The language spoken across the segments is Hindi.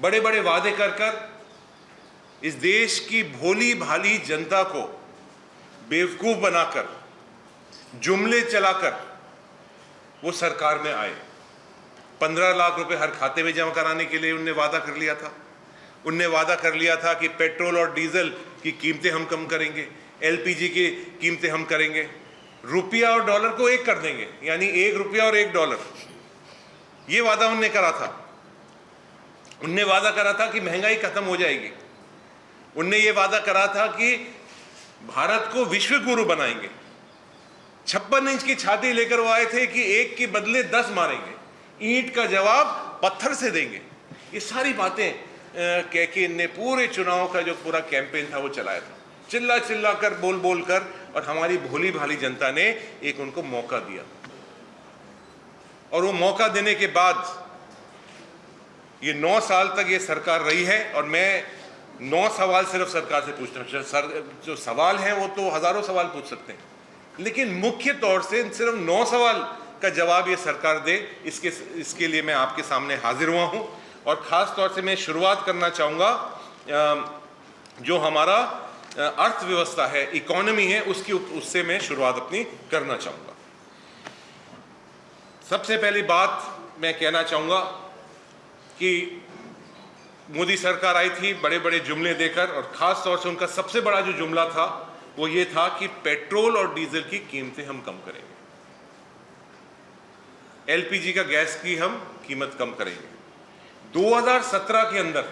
बड़े बड़े वादे कर कर इस देश की भोली भाली जनता को बेवकूफ बनाकर, जुमले चलाकर वो सरकार में आए। 15 लाख रुपए हर खाते में जमा कराने के लिए उनने वादा कर लिया था। उनने वादा कर लिया था कि पेट्रोल और डीजल की कीमतें हम कम करेंगे, एलपीजी की कीमतें हम करेंगे, रुपया और डॉलर को एक कर देंगे, यानी 1 रुपया और 1 डॉलर। ये वादा उनने करा था। उनने वादा करा था कि महंगाई खत्म हो जाएगी। उनने ये वादा करा था कि भारत को विश्व गुरु बनाएंगे। 56 इंच की छाती लेकर वो आए थे कि एक के बदले 10 मारेंगे, ईंट का जवाब पत्थर से देंगे। ये सारी बातें कह के इनने पूरे चुनाव का जो पूरा कैंपेन था वो चलाया था, चिल्ला चिल्ला कर, बोल बोल कर, और हमारी भोली भाली जनता ने एक उनको मौका दिया। और वो मौका देने के बाद ये 9 साल तक ये सरकार रही है। और मैं 9 सवाल सिर्फ सरकार से पूछता हूँ। जो सवाल हैं वो तो हजारों सवाल पूछ सकते हैं, लेकिन मुख्य तौर से सिर्फ 9 सवाल का जवाब ये सरकार दे, इसके लिए मैं आपके सामने हाजिर हुआ हूँ। और ख़ास तौर से मैं शुरुआत करना चाहूँगा जो हमारा अर्थव्यवस्था है, इकोनॉमी है, उससे मैं शुरुआत अपनी करना चाहूँगा। सबसे पहली बात मैं कहना चाहूँगा कि मोदी सरकार आई थी बड़े बड़े जुमले देकर, और ख़ास तौर से उनका सबसे बड़ा जो जुमला था वो ये था कि पेट्रोल और डीजल की कीमतें हम कम करेंगे, एलपीजी का गैस की हम कीमत कम करेंगे। 2017 के अंदर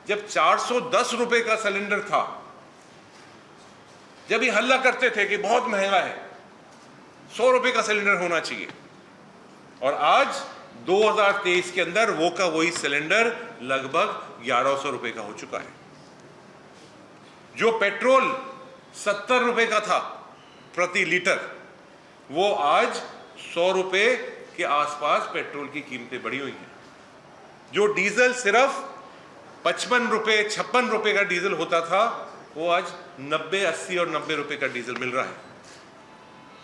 जब 410 रुपए का सिलेंडर था, जब ये हल्ला करते थे कि बहुत महंगा है, 100 रुपए का सिलेंडर होना चाहिए, और आज 2023 के अंदर वो का वही सिलेंडर लगभग 1100 रुपए का हो चुका है। जो पेट्रोल 70 रुपए का था प्रति लीटर, वो आज 100 रुपए के आसपास पेट्रोल की कीमतें बढ़ी हुई हैं। जो डीजल सिर्फ 55 रुपए 56 रुपए का डीजल होता था, वो आज 90, 80 और 90 रुपए का डीजल मिल रहा है।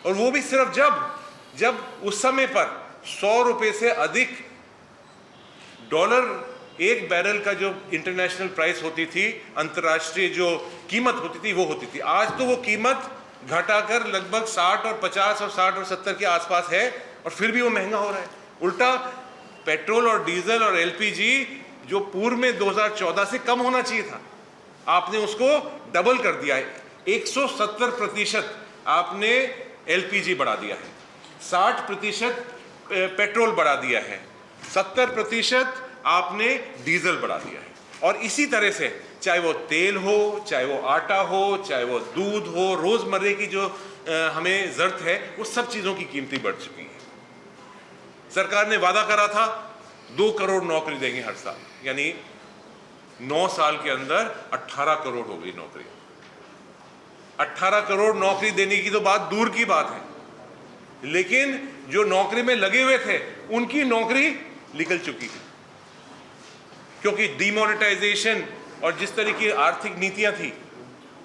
और वो भी सिर्फ जब उस समय पर 100 रुपए से अधिक डॉलर एक बैरल का जो इंटरनेशनल प्राइस होती थी, अंतर्राष्ट्रीय जो कीमत होती थी, वो होती थी। आज तो वो कीमत घटाकर लगभग 60 और 50 और 60 और 70 के आसपास है, और फिर भी वो महंगा हो रहा है। उल्टा पेट्रोल और डीजल और एलपीजी जो पूर्व में 2014 से कम होना चाहिए था, आपने उसको डबल कर दिया है। 170% आपने एलपीजी बढ़ा दिया है, 60% पेट्रोल बढ़ा दिया है, 70% आपने डीजल बढ़ा दिया है। और इसी तरह से चाहे वो तेल हो, चाहे वो आटा हो, चाहे वो दूध हो, रोजमर्रे की जो हमें जरूरत है, वो सब चीजों की कीमतें बढ़ चुकी हैं। सरकार ने वादा करा था 2 करोड़ नौकरी देंगे हर साल, यानी 9 साल के अंदर 18 करोड़ हो गई नौकरी। 18 करोड़ नौकरी देने की तो बात दूर की बात है, लेकिन जो नौकरी में लगे हुए थे उनकी नौकरी निकल चुकी है, क्योंकि डिमोनेटाइजेशन और जिस तरह की आर्थिक नीतियां थी,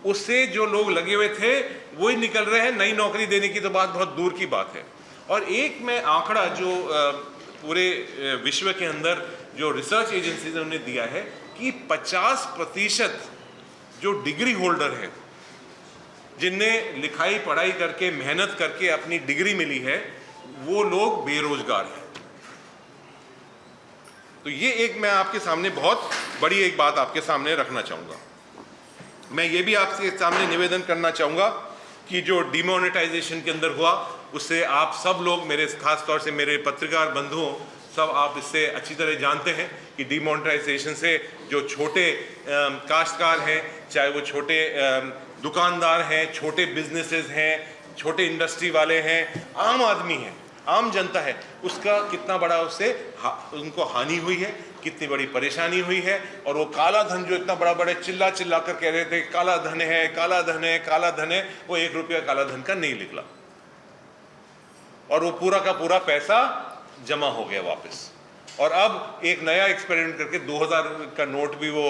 उससे जो लोग लगे हुए थे वही निकल रहे हैं। नई नौकरी देने की तो बात बहुत दूर की बात है। और एक मैं आंकड़ा जो पूरे विश्व के अंदर जो रिसर्च एजेंसीज ने उन्हें दिया है कि 50% जो डिग्री होल्डर हैं, जिन्हें लिखाई पढ़ाई करके मेहनत करके अपनी डिग्री मिली है, वो लोग बेरोजगार हैं। तो ये एक मैं आपके सामने बहुत बड़ी एक बात आपके सामने रखना चाहूँगा। मैं ये भी आपके सामने निवेदन करना चाहूँगा कि जो डिमोनेटाइजेशन के अंदर हुआ, उससे आप सब लोग, मेरे खास तौर से मेरे पत्रकार बंधुओं, सब आप इससे अच्छी तरह जानते हैं कि डिमोनेटाइजेशन से जो छोटे काश्तकार हैं, चाहे वो छोटे दुकानदार हैं, छोटे बिजनेसेस हैं, छोटे इंडस्ट्री वाले हैं, आम आदमी हैं, आम जनता है, उसका कितना बड़ा उससे उनको हानि हुई है, कितनी बड़ी परेशानी हुई है। और वो काला धन जो इतना बड़ा बड़े चिल्ला चिल्ला कर कह रहे थे काला धन है, काला धन है, काला धन है, वो 1 रुपया काला धन का नहीं निकला, और वो पूरा का पूरा पैसा जमा हो गया वापस। और अब एक नया एक्सपेरिमेंट करके 2000 का नोट भी वो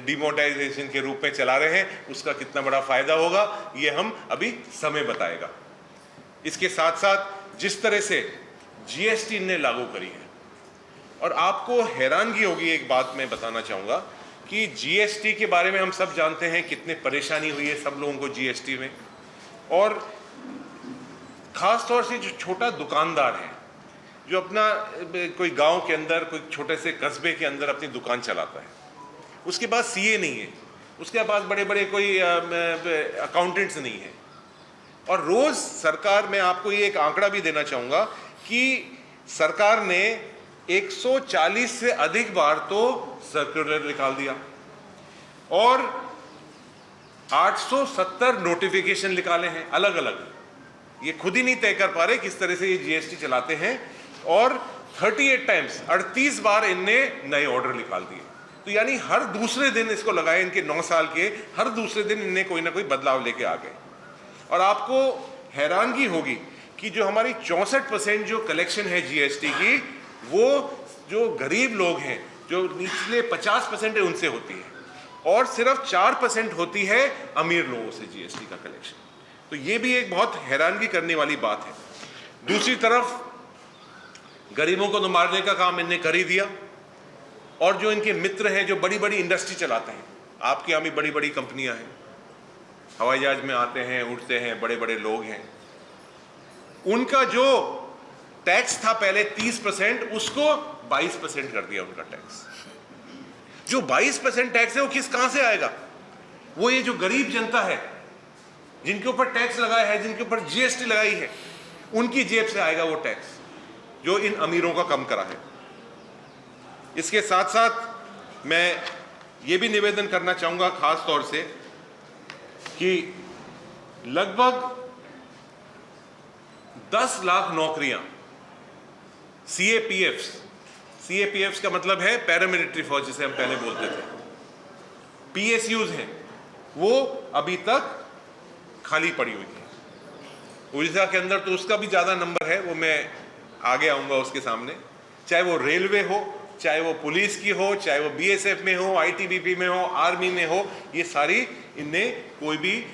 डिमोनेटाइजेशन के रूप में चला रहे हैं। उसका कितना बड़ा फायदा होगा ये हम अभी समय बताएगा। इसके साथ साथ जिस तरह से जीएसटी ने लागू करी है और आपको हैरानगी होगी, एक बात मैं बताना चाहूँगा कि जीएसटी के बारे में हम सब जानते हैं कितने परेशानी हुई है सब लोगों को जीएसटी में, और ख़ास तौर से जो छोटा दुकानदार है, जो अपना कोई गांव के अंदर, कोई छोटे से कस्बे के अंदर अपनी दुकान चलाता है, उसके पास सीए नहीं है, उसके पास बड़े बड़े कोई अकाउंटेंट्स नहीं है, और रोज़ सरकार, मैं आपको ये एक आंकड़ा भी देना चाहूँगा कि सरकार ने 140 से अधिक बार तो सर्कुलर निकाल दिया और 870 नोटिफिकेशन निकाले हैं अलग अलग। ये खुद ही नहीं तय कर पा रहे किस तरह से ये जीएसटी चलाते हैं, और 38 टाइम्स 38 बार इनने नए ऑर्डर निकाल दिए। तो यानी हर दूसरे दिन इसको लगाए, इनके 9 साल के हर दूसरे दिन इनने कोई ना कोई बदलाव लेके आ गए। और आपको हैरानगी होगी कि जो हमारी 64% जो कलेक्शन है जीएसटी की, वो जो गरीब लोग हैं, जो निचले 50% है, उनसे होती है, और सिर्फ 4% होती है अमीर लोगों से जीएसटी का कलेक्शन। तो ये भी एक बहुत हैरानगी करने वाली बात है। दूसरी तरफ गरीबों को तो मारने का काम इनने कर ही दिया, और जो इनके मित्र हैं, जो बड़ी बड़ी इंडस्ट्री चलाते हैं, आपके यहाँ भी बड़ी बड़ी कंपनियां हैं, हवाई जहाज में आते हैं, उठते हैं, बड़े बड़े लोग हैं, उनका जो टैक्स था पहले 30%, उसको 22% कर दिया उनका टैक्स। जो 22% टैक्स है वो कहां से आएगा? वो ये जो गरीब जनता है, जिनके ऊपर टैक्स लगाया है, जिनके ऊपर जीएसटी लगाई है, उनकी जेब से आएगा वो टैक्स जो इन अमीरों का कम करा है। इसके साथ साथ मैं ये भी निवेदन करना चाहूँगा खास तौर से कि लगभग 10 लाख नौकरियां सीएपीएफ्स का मतलब है पैरामिलिट्री फौज, जिसे हम पहले बोलते थे, पीएसयूज हैं, वो अभी तक खाली पड़ी हुई है। उड़ीसा के अंदर तो उसका भी ज़्यादा नंबर है, वो मैं आगे आऊँगा उसके सामने। चाहे वो रेलवे हो, चाहे वो पुलिस की हो, चाहे वो बीएसएफ में हो, आईटीबीपी में हो, आर्मी में हो, ये सारी इनने कोई भी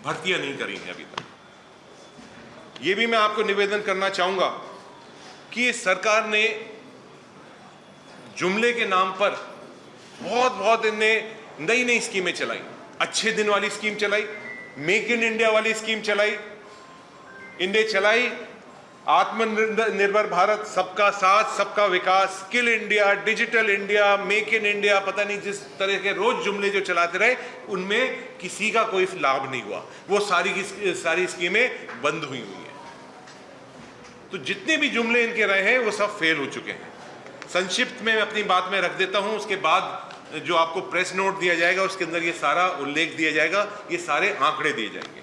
भर्तियां नहीं करी हैं अभी तक। ये भी मैं आपको निवेदन करना चाहूँगा कि सरकार ने जुमले के नाम पर बहुत इनने नई नई स्कीमें चलाई। अच्छे दिन वाली स्कीम चलाई, मेक इन इंडिया वाली स्कीम चलाई, इनने चलाई आत्मनिर्भर भारत, सबका साथ सबका विकास, skill India, digital India, make in India, पता नहीं जिस तरह के रोज जुमले जो चलाते रहे, उनमें किसी का कोई लाभ नहीं हुआ। वो सारी की सारी स्कीमें बंद हुई हैं। तो जितने भी जुमले इनके रहे हैं वो सब फेल हो चुके हैं। संक्षिप्त में मैं अपनी बात में रख देता हूं, उसके बाद जो आपको प्रेस नोट दिया जाएगा उसके अंदर ये सारा उल्लेख दिया जाएगा, ये सारे आंकड़े दिए जाएंगे।